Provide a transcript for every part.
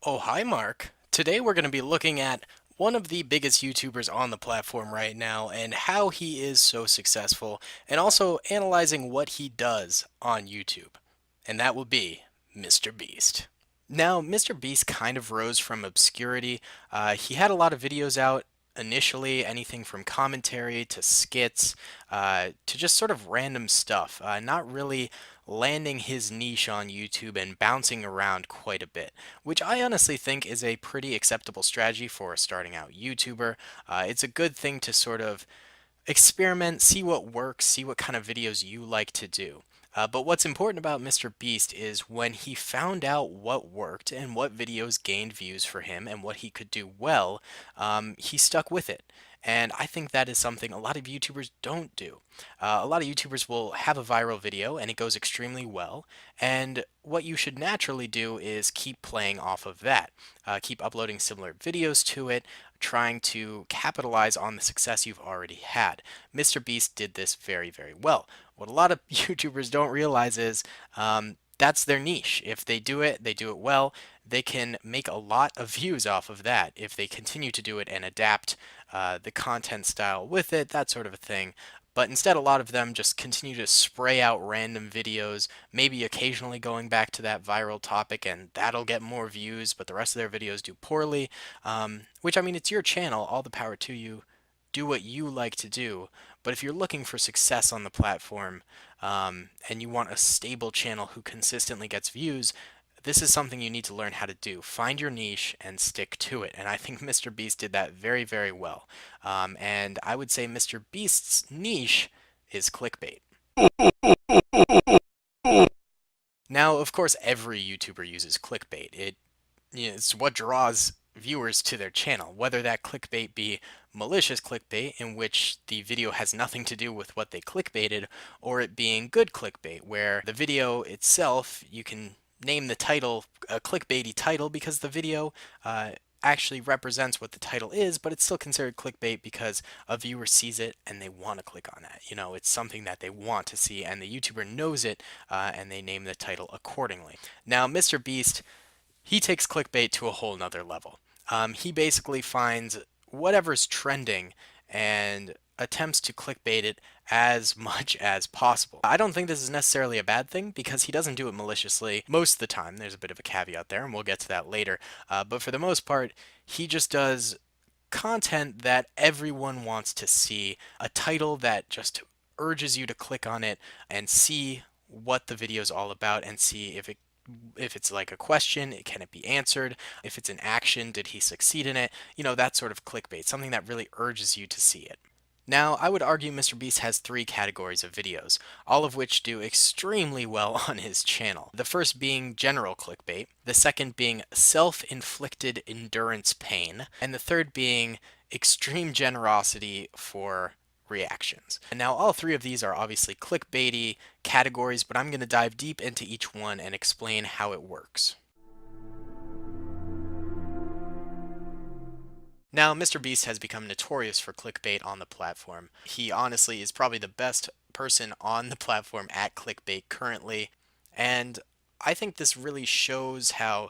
Oh, hi, Mark. Today we're going to be looking at one of the biggest YouTubers on the platform right now and how he is so successful, and also analyzing what he does on YouTube. And that will be Mr. Beast. Now, Mr. Beast kind of rose from obscurity. He had a lot of videos out initially, anything from commentary to skits to just sort of random stuff, not really landing his niche on YouTube and bouncing around quite a bit, which I honestly think is a pretty acceptable strategy for a starting out YouTuber. It's a good thing to sort of experiment, see what works, see what kind of videos you like to do. But what's important about Mr. Beast is when he found out what worked and what videos gained views for him and what he could do well, he stuck with it. And I think that is something a lot of YouTubers don't do. A lot of YouTubers will have a viral video and it goes extremely well. And what you should naturally do is keep playing off of that. Keep uploading similar videos to it, trying to capitalize on the success you've already had. Mr. Beast did this very, very well. What a lot of YouTubers don't realize is that's their niche. If they do it well. They can make a lot of views off of that if they continue to do it and adapt the content style with it, that sort of a thing. But instead, a lot of them just continue to spray out random videos, maybe occasionally going back to that viral topic, and that'll get more views, but the rest of their videos do poorly. Which, I mean, it's your channel, all the power to you. Do what you like to do. But if you're looking for success on the platform and you want a stable channel who consistently gets views, this is something you need to learn how to do. Find your niche and stick to it. And I think Mr. Beast did that very, very well. And I would say Mr. Beast's niche is clickbait. Now, of course, every YouTuber uses clickbait. It's what draws viewers to their channel, whether that clickbait be malicious clickbait, in which the video has nothing to do with what they clickbaited, or it being good clickbait, where the video itself, you can name the title a clickbaity title because the video actually represents what the title is, but it's still considered clickbait because a viewer sees it and they want to click on that. It's something that they want to see, and the YouTuber knows it, and they name the title accordingly. Now, Mr. Beast, he takes clickbait to a whole nother level. He basically finds whatever's trending and attempts to clickbait it as much as possible. I don't think this is necessarily a bad thing because he doesn't do it maliciously most of the time. There's a bit of a caveat there, and we'll get to that later. But for the most part, he just does content that everyone wants to see, a title that just urges you to click on it and see what the video is all about and see if it's like a question, can it be answered? If it's an action, did he succeed in it? That sort of clickbait, something that really urges you to see it. Now, I would argue Mr. Beast has three categories of videos, all of which do extremely well on his channel. The first being general clickbait, the second being self-inflicted endurance pain, and the third being extreme generosity for reactions. And now all three of these are obviously clickbaity categories, but I'm going to dive deep into each one and explain how it works. Now, Mr. Beast has become notorious for clickbait on the platform. He honestly is probably the best person on the platform at clickbait currently, and I think this really shows how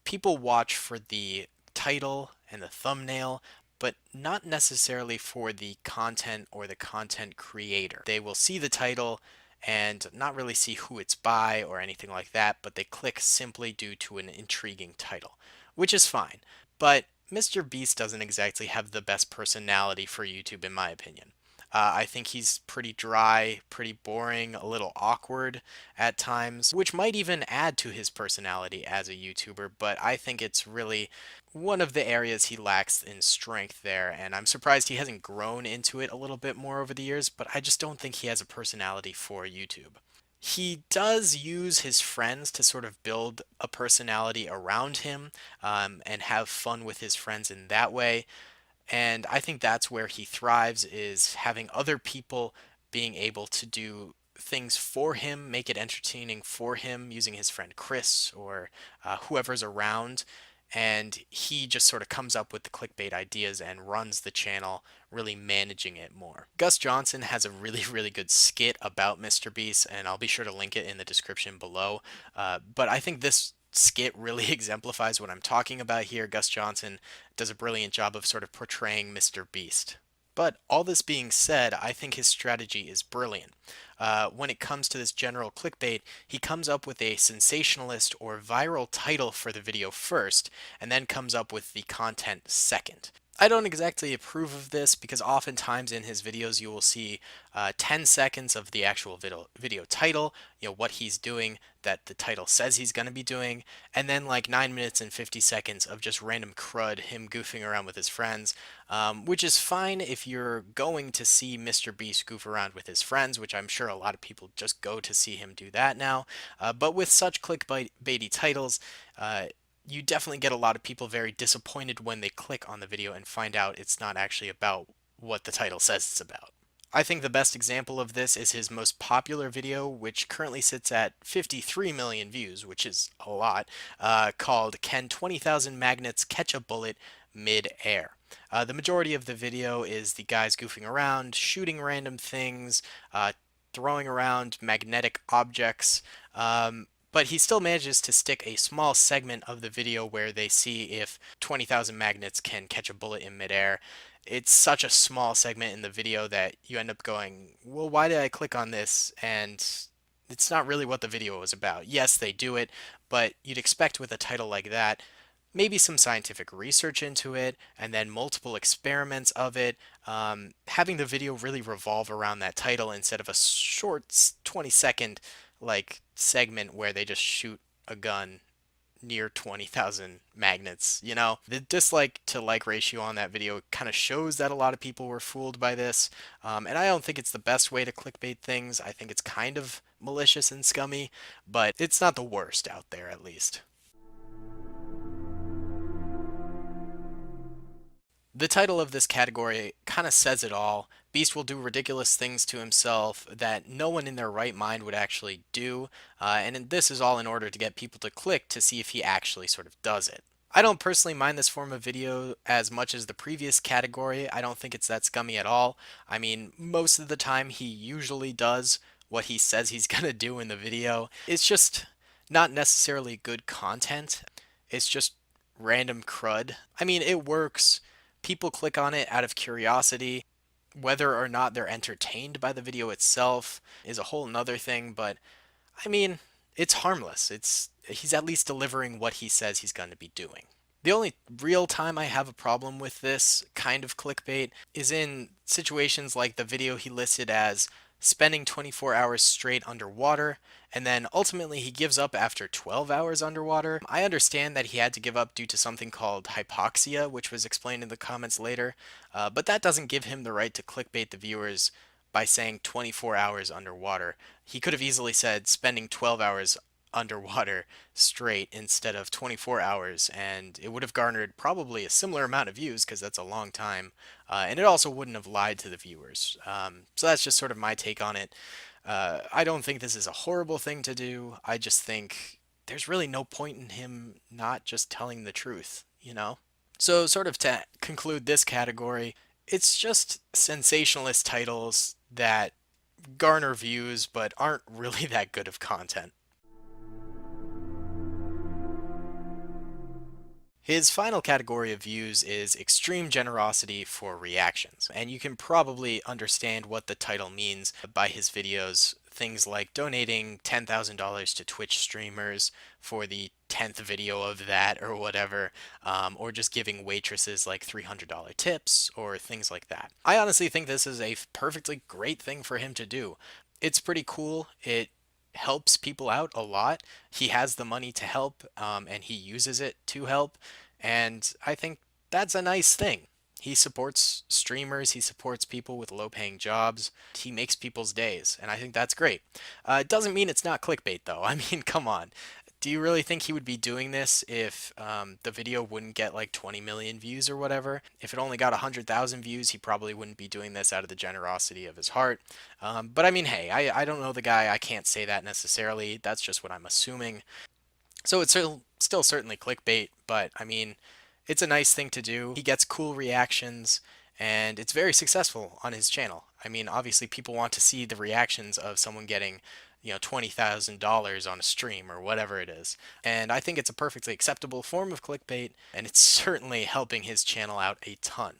people watch for the title and the thumbnail, but not necessarily for the content or the content creator. They will see the title and not really see who it's by or anything like that, but they click simply due to an intriguing title, which is fine. But Mr. Beast doesn't exactly have the best personality for YouTube, in my opinion. I think he's pretty dry, pretty boring, a little awkward at times, which might even add to his personality as a YouTuber, but I think it's really one of the areas he lacks in strength there, and I'm surprised he hasn't grown into it a little bit more over the years, but I just don't think he has a personality for YouTube. He does use his friends to sort of build a personality around him and have fun with his friends in that way. And I think that's where he thrives, is having other people being able to do things for him, make it entertaining for him, using his friend Chris or whoever's around. And he just sort of comes up with the clickbait ideas and runs the channel, really managing it more. Gus Johnson has a really, really good skit about Mr. Beast, and I'll be sure to link it in the description below. But I think this skit really exemplifies what I'm talking about here. Gus Johnson does a brilliant job of sort of portraying Mr. Beast. But all this being said, I think his strategy is brilliant. When it comes to this general clickbait, he comes up with a sensationalist or viral title for the video first, and then comes up with the content second. I don't exactly approve of this because oftentimes in his videos you will see 10 seconds of the actual video title, what he's doing that the title says he's going to be doing, and then like 9 minutes and 50 seconds of just random crud, him goofing around with his friends, which is fine if you're going to see Mr. Beast goof around with his friends, which I'm sure a lot of people just go to see him do that now. But with such clickbaity titles, you definitely get a lot of people very disappointed when they click on the video and find out it's not actually about what the title says it's about. I think the best example of this is his most popular video, which currently sits at 53 million views, which is a lot, called Can 20,000 Magnets Catch a Bullet Mid-Air? The majority of the video is the guys goofing around, shooting random things, throwing around magnetic objects, but he still manages to stick a small segment of the video where they see if 20,000 magnets can catch a bullet in midair. It's such a small segment in the video that you end up going, well, why did I click on this? And it's not really what the video was about. Yes, they do it, but you'd expect with a title like that, maybe some scientific research into it, and then multiple experiments of it, having the video really revolve around that title instead of a short 20-second like segment where they just shoot a gun near 20,000 magnets. The dislike to like ratio on that video kind of shows that a lot of people were fooled by this. And I don't think it's the best way to clickbait things. I think it's kind of malicious and scummy, but it's not the worst out there, at least. The title of this category kind of says it all. Beast will do ridiculous things to himself that no one in their right mind would actually do, and this is all in order to get people to click to see if he actually sort of does it. I don't personally mind this form of video as much as the previous category. I don't think it's that scummy at all. I mean, most of the time he usually does what he says he's gonna do in the video. It's just not necessarily good content. It's just random crud. I mean, it works. People click on it out of curiosity. Whether or not they're entertained by the video itself is a whole nother thing, but I mean, it's harmless. He's at least delivering what he says he's going to be doing. The only real time I have a problem with this kind of clickbait is in situations like the video he listed as spending 24 hours straight underwater, and then ultimately he gives up after 12 hours underwater. I understand that he had to give up due to something called hypoxia, which was explained in the comments later, but that doesn't give him the right to clickbait the viewers by saying 24 hours underwater. He could have easily said spending 12 hours underwater straight instead of 24 hours, and it would have garnered probably a similar amount of views because that's a long time, and it also wouldn't have lied to the viewers. So that's just sort of my take on it. I don't think this is a horrible thing to do. I just think there's really no point in him not just telling the truth. So sort of to conclude this category, it's just sensationalist titles that garner views but aren't really that good of content. His final category of views is extreme generosity for reactions, and you can probably understand what the title means by his videos. Things like donating $10,000 to Twitch streamers for the 10th video of that or whatever, or just giving waitresses like $300 tips or things like that. I honestly think this is a perfectly great thing for him to do. It's pretty cool. It helps people out a lot. He has the money to help, and he uses it to help. And I think that's a nice thing. He supports streamers, he supports people with low paying jobs, he makes people's days, and I think that's great. It doesn't mean it's not clickbait though. I mean, come on. Do you really think he would be doing this if the video wouldn't get like 20 million views or whatever? If it only got 100,000 views, he probably wouldn't be doing this out of the generosity of his heart. But I mean, hey, I don't know the guy. I can't say that necessarily. That's just what I'm assuming. So it's still certainly clickbait, but I mean, it's a nice thing to do. He gets cool reactions, and it's very successful on his channel. I mean, obviously, people want to see the reactions of someone getting $20,000 on a stream or whatever it is. And I think it's a perfectly acceptable form of clickbait, and it's certainly helping his channel out a ton.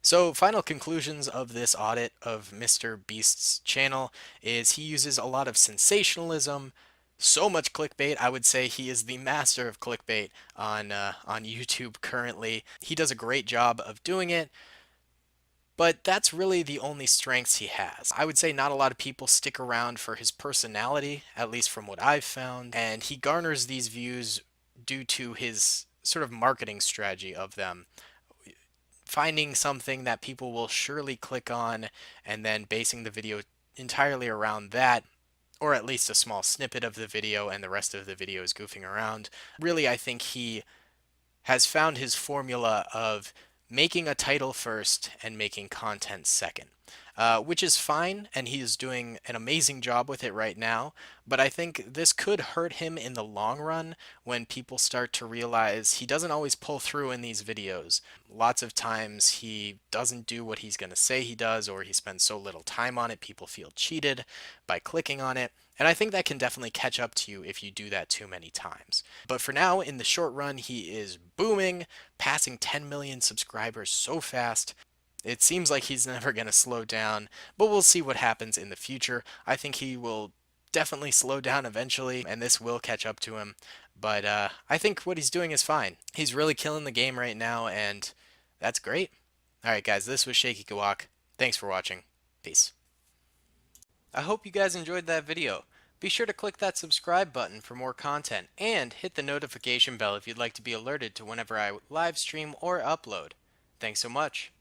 So, final conclusions of this audit of Mr. Beast's channel is he uses a lot of sensationalism, so much clickbait. I would say he is the master of clickbait on YouTube currently. He does a great job of doing it, but that's really the only strengths he has. I would say not a lot of people stick around for his personality, at least from what I've found, and he garners these views due to his sort of marketing strategy of them, finding something that people will surely click on and then basing the video entirely around that, or at least a small snippet of the video and the rest of the video is goofing around. Really, I think he has found his formula of making a title first and making content second, which is fine, and he is doing an amazing job with it right now. But I think this could hurt him in the long run when people start to realize he doesn't always pull through in these videos. Lots of times he doesn't do what he's going to say he does, or he spends so little time on it, people feel cheated by clicking on it. And I think that can definitely catch up to you if you do that too many times. But for now, in the short run, he is booming, passing 10 million subscribers so fast. It seems like he's never going to slow down, but we'll see what happens in the future. I think he will definitely slow down eventually, and this will catch up to him. But I think what he's doing is fine. He's really killing the game right now, and that's great. All right, guys, this was ShakyGuac. Thanks for watching. Peace. I hope you guys enjoyed that video. Be sure to click that subscribe button for more content, and hit the notification bell if you'd like to be alerted to whenever I live stream or upload. Thanks so much.